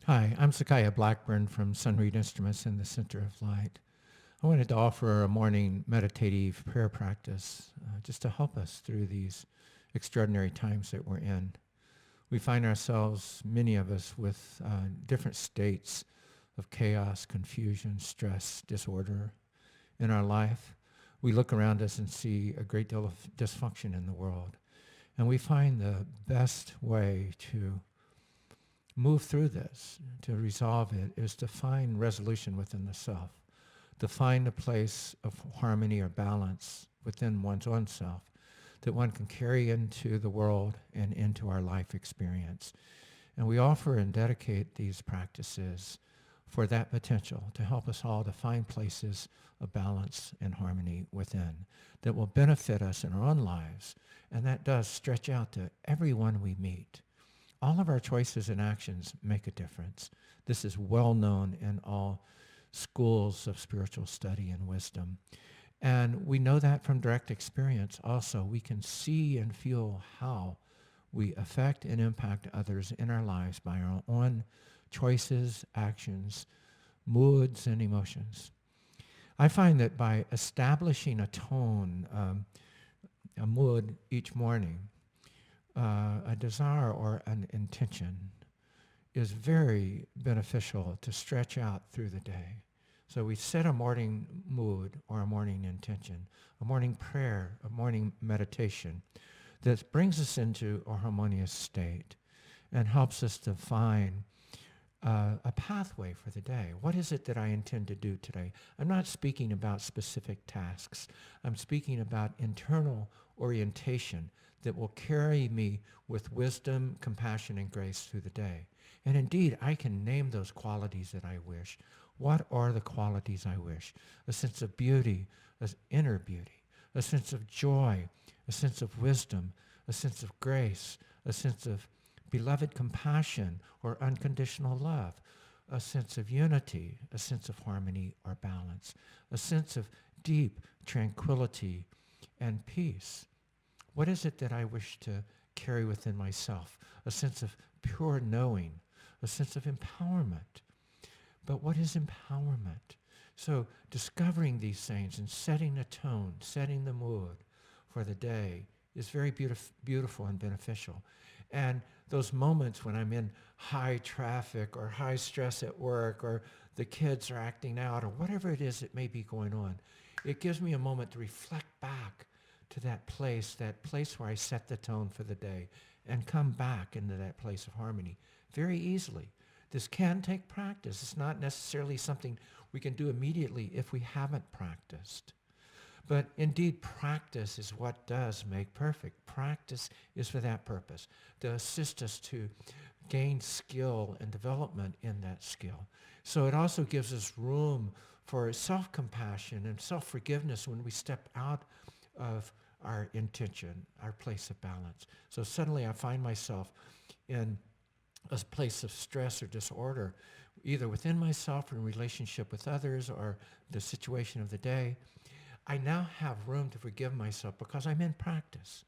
Hi, I'm Zacciah Blackburn from Sunreed Instruments in the Center of Light. I wanted to offer a morning meditative prayer practice just to help us through these extraordinary times that we're in. We find ourselves, many of us, with different states of chaos, confusion, stress, disorder in our life. We look around us and see a great deal of dysfunction in the world. And we find the best way to move through this, to resolve it, is to find resolution within the self, to find a place of harmony or balance within one's own self that one can carry into the world and into our life experience. And we offer and dedicate these practices for that potential to help us all to find places of balance and harmony within that will benefit us in our own lives. And that does stretch out to everyone we meet. All of our choices and actions make a difference. This is well known in all schools of spiritual study and wisdom. And we know that from direct experience also. We can see and feel how we affect and impact others in our lives by our own choices, actions, moods, and emotions. I find that by establishing a tone, a mood each morning, a desire or an intention is very beneficial to stretch out through the day. So we set a morning mood or a morning intention, a morning prayer, a morning meditation that brings us into a harmonious state and helps us to find a pathway for the day. What is it that I intend to do today? I'm not speaking about specific tasks. I'm speaking about internal orientation that will carry me with wisdom, compassion, and grace through the day. And indeed, I can name those qualities that I wish. What are the qualities I wish? A sense of beauty, an inner beauty, a sense of joy, a sense of wisdom, a sense of grace, a sense of beloved compassion or unconditional love, a sense of unity, a sense of harmony or balance, a sense of deep tranquility and peace. What is it that I wish to carry within myself? A sense of pure knowing, a sense of empowerment. But what is empowerment? So discovering these things and setting the tone, setting the mood for the day is very beautiful and beneficial. And those moments when I'm in high traffic or high stress at work or the kids are acting out or whatever it is that may be going on, it gives me a moment to reflect back to that place where I set the tone for the day and come back into that place of harmony very easily. This can take practice. It's not necessarily something we can do immediately if we haven't practiced. But indeed, practice is what does make perfect. Practice is for that purpose, to assist us to gain skill and development in that skill. So it also gives us room for self-compassion and self-forgiveness when we step out of our intention, our place of balance. So suddenly I find myself in a place of stress or disorder, either within myself or in relationship with others or the situation of the day. I now have room to forgive myself because I'm in practice.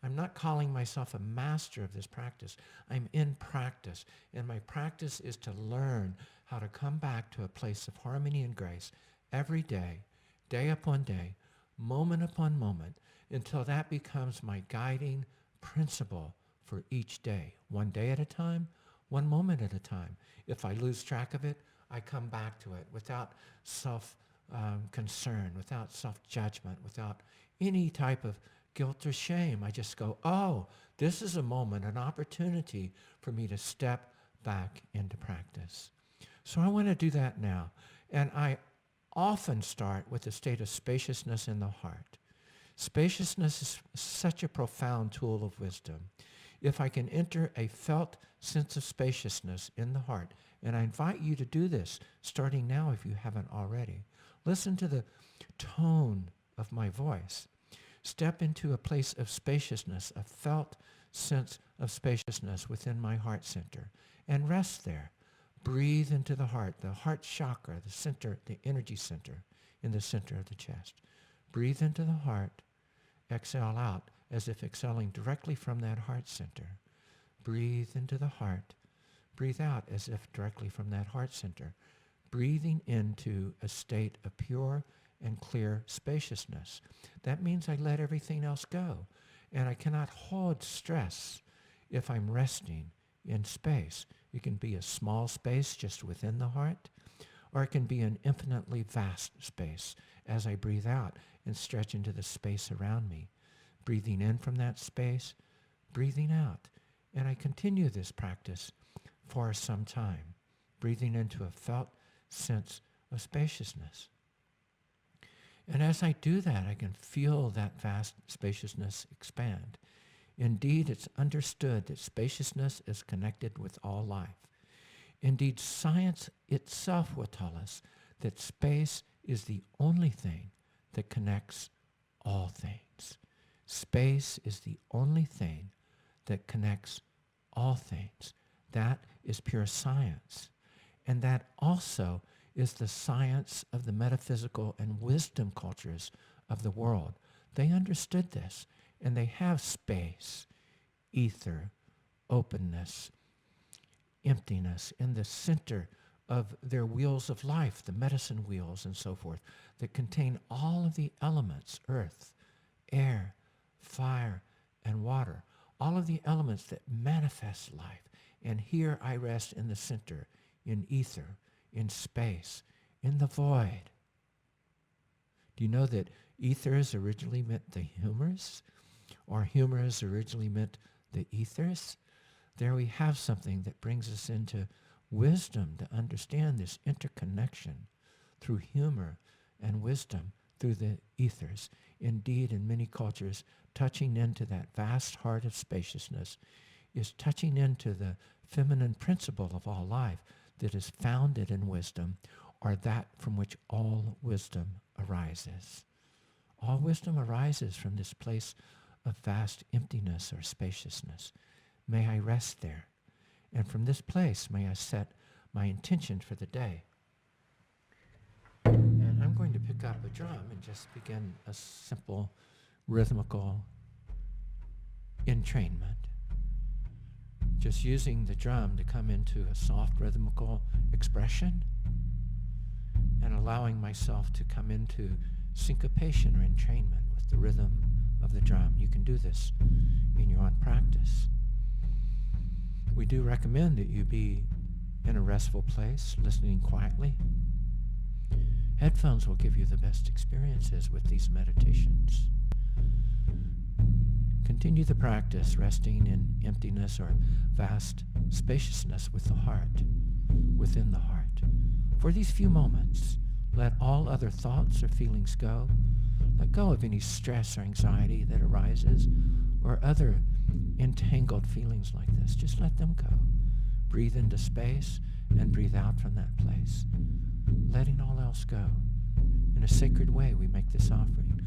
I'm not calling myself a master of this practice. I'm in practice, and my practice is to learn how to come back to a place of harmony and grace every day, day upon day, moment upon moment, until that becomes my guiding principle for each day, one day at a time, one moment at a time. If I lose track of it, I come back to it without concern, without self-judgment, without any type of guilt or shame. I just go, oh, this is a moment, an opportunity for me to step back into practice. So I want to do that now. And I often start with a state of spaciousness in the heart. Spaciousness is such a profound tool of wisdom. If I can enter a felt sense of spaciousness in the heart, and I invite you to do this starting now if you haven't already. Listen to the tone of my voice. Step into a place of spaciousness, a felt sense of spaciousness within my heart center, and rest there. Breathe into the heart chakra, the center, the energy center in the center of the chest. Breathe into the heart, exhale out as if exhaling directly from that heart center. Breathe into the heart, breathe out as if directly from that heart center, breathing into a state of pure and clear spaciousness. That means I let everything else go, and I cannot hold stress if I'm resting in space. It can be a small space just within the heart, or it can be an infinitely vast space as I breathe out and stretch into the space around me. Breathing in from that space, breathing out. And I continue this practice for some time, breathing into a felt sense of spaciousness. And as I do that, I can feel that vast spaciousness expand. Indeed, it's understood that spaciousness is connected with all life. Indeed, science itself will tell us that space is the only thing that connects all things. Space is the only thing that connects all things. That is pure science. And that also is the science of the metaphysical and wisdom cultures of the world. They understood this, and they have space, ether, openness, emptiness in the center of their wheels of life, the medicine wheels and so forth, that contain all of the elements, earth, air, fire, and water, all of the elements that manifest life. And here I rest in the center, in ether, in space, in the void. Do you know that ethers originally meant the humors, or humors originally meant the ethers? There we have something that brings us into wisdom to understand this interconnection through humor and wisdom through the ethers. Indeed, in many cultures, touching into that vast heart of spaciousness is touching into the feminine principle of all life that is founded in wisdom, or that from which all wisdom arises. All wisdom arises from this place of vast emptiness or spaciousness. May I rest there. And from this place, may I set my intention for the day. And I'm going to pick up a drum and just begin a simple rhythmical entrainment. Just using the drum to come into a soft rhythmical expression and allowing myself to come into syncopation or entrainment with the rhythm of the drum. You can do this in your own practice. We do recommend that you be in a restful place, listening quietly. Headphones will give you the best experiences with these meditations. Continue the practice, resting in emptiness or vast spaciousness with the heart, within the heart. For these few moments, let all other thoughts or feelings go. Let go of any stress or anxiety that arises or other entangled feelings like this. Just let them go. Breathe into space and breathe out from that place, letting all else go. In a sacred way, we make this offering.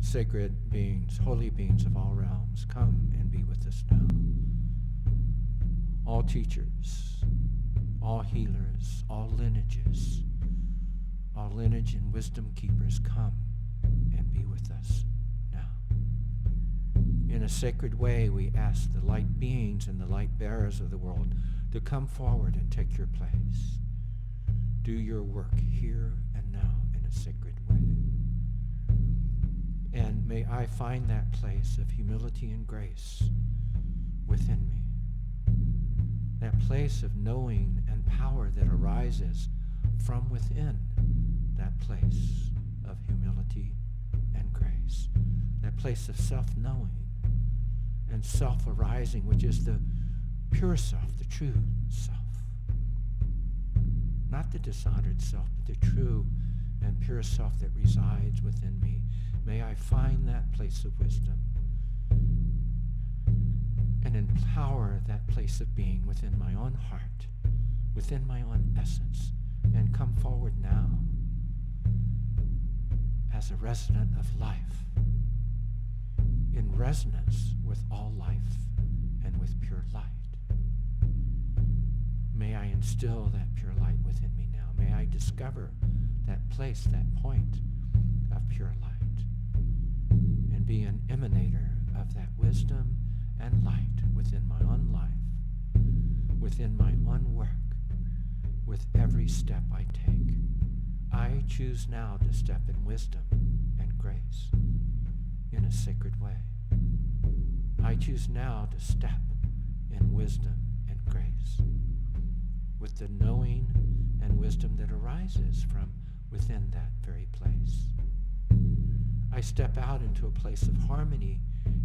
Sacred beings, holy beings of all realms, come and be with us now. All teachers, all healers, all lineage and wisdom keepers, come and be with us now. In a sacred way, we ask the light beings and the light bearers of the world to come forward and take your place. Do your work here and now in a sacred way. And may I find that place of humility and grace within me. That place of knowing and power that arises from within that place of humility and grace. That place of self-knowing and self-arising, which is the pure self, the true self. Not the dishonored self, but the true and pure self that resides within me. May I find that place of wisdom and empower that place of being within my own heart, within my own essence, and come forward now as a resident of life, in resonance with all life and with pure light. May I instill that pure light within me now. May I discover that place, that point of pure light, and be an emanator of that wisdom and light within my own life, within my own work, with every step I take. I choose now to step in wisdom and grace in a sacred way. I choose now to step in wisdom and grace with the knowing and wisdom that arises from within that very place. I step out into a place of harmony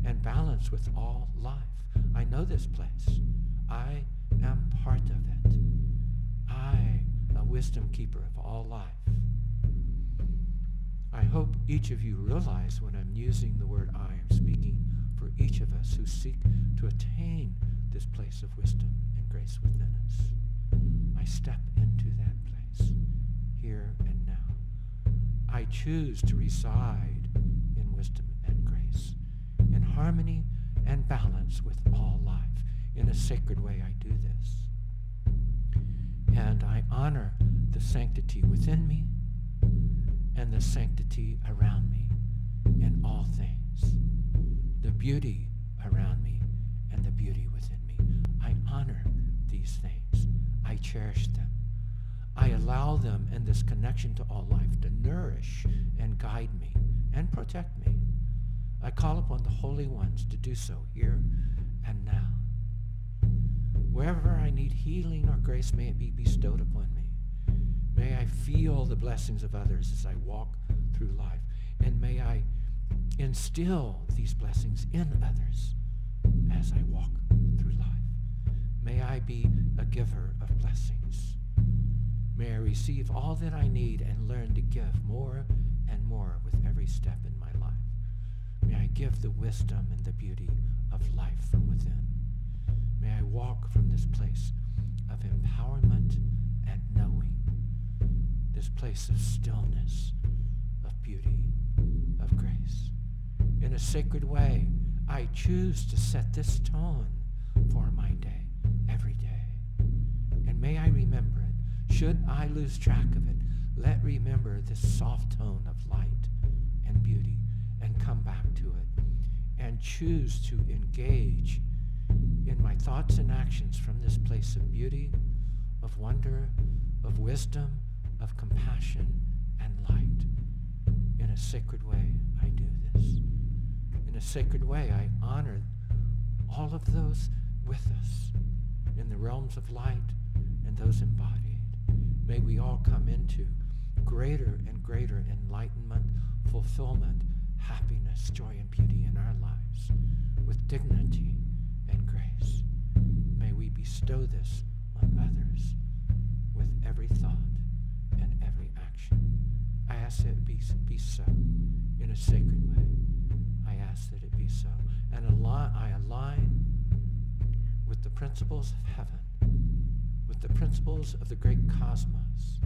and balance with all life. I know this place. I am part of it. I, a wisdom keeper of all life. I hope each of you realize when I'm using the word I am speaking for each of us who seek to attain this place of wisdom and grace within us. I step into that place here and now. I choose to reside in wisdom and grace, in harmony and balance with all life. In a sacred way, I do this. And I honor the sanctity within me and the sanctity around me in all things. The beauty around me and the beauty within me. I honor these things. I cherish them. I allow them and this connection to all life to nourish and guide me and protect me. I call upon the holy ones to do so here and now. Wherever I need healing or grace, may it be bestowed upon me. May I feel the blessings of others as I walk through life. And may I instill these blessings in others as I walk through life. May I be a giver of blessings. May I receive all that I need and learn to give more and more with every step in my life. May I give the wisdom and the beauty of life from within. May I walk from this place of empowerment and knowing, this place of stillness, of beauty, of grace. In a sacred way, I choose to set this tone for my day, every day. And may I remember it. Should I lose track of it, let remember this soft tone of light and beauty and come back to it and choose to engage in my thoughts and actions from this place of beauty, of wonder, of wisdom, of compassion and light. In a sacred way, I do this. In a sacred way, I honor all of those with us in the realms of light and those embodied. May we all come into greater and greater enlightenment, fulfillment, happiness, joy, and beauty in our lives with dignity and grace. May we bestow this on others with every thought and every action. I ask that it be so in a sacred way. I ask that it be so. And I align with the principles of heaven, with the principles of the great cosmos,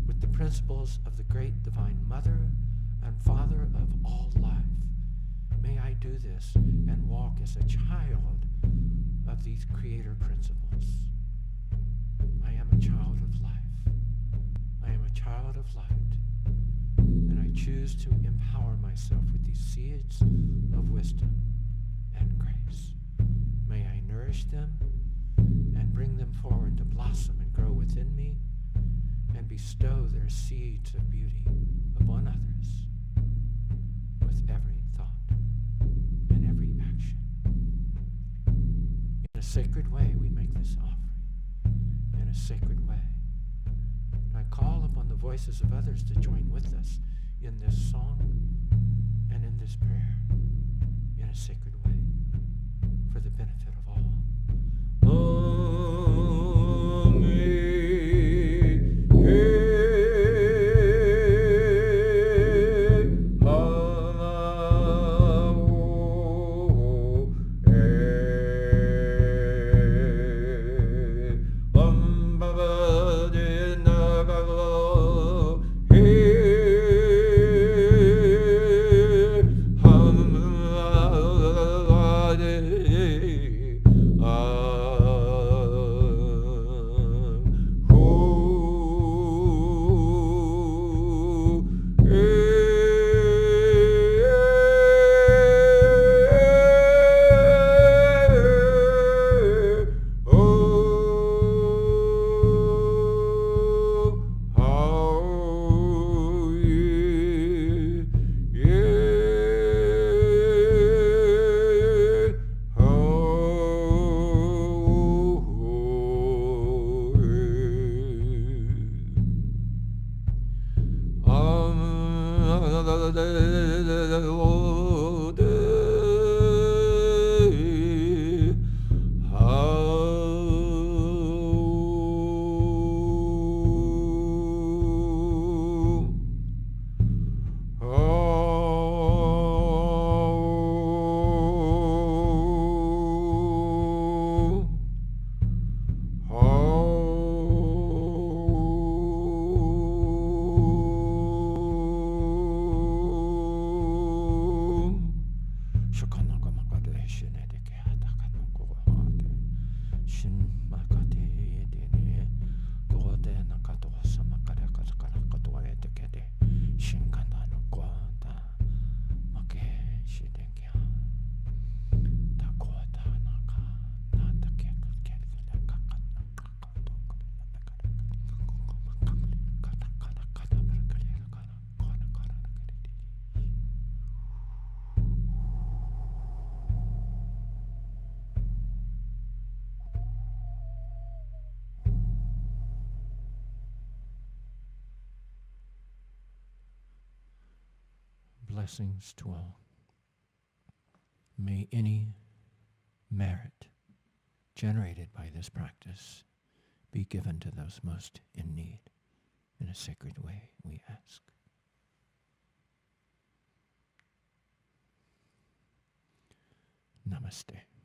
with the principles of the great divine Mother and Father of all life. May I do this and walk as a child of these creator principles. I am a child of life. I am a child of light. And I choose to empower myself with these seeds of wisdom and grace. May I nourish them and bring them forward to blossom and grow within me and bestow their seeds of beauty upon others with every thought and every action. In a sacred way, we make this offering. In a sacred way. And I call upon the voices of others to join with us in this song and in this prayer in a sacred way for the benefit of all. Blessings to all. May any merit generated by this practice be given to those most in need. In a sacred way, we ask. Namaste.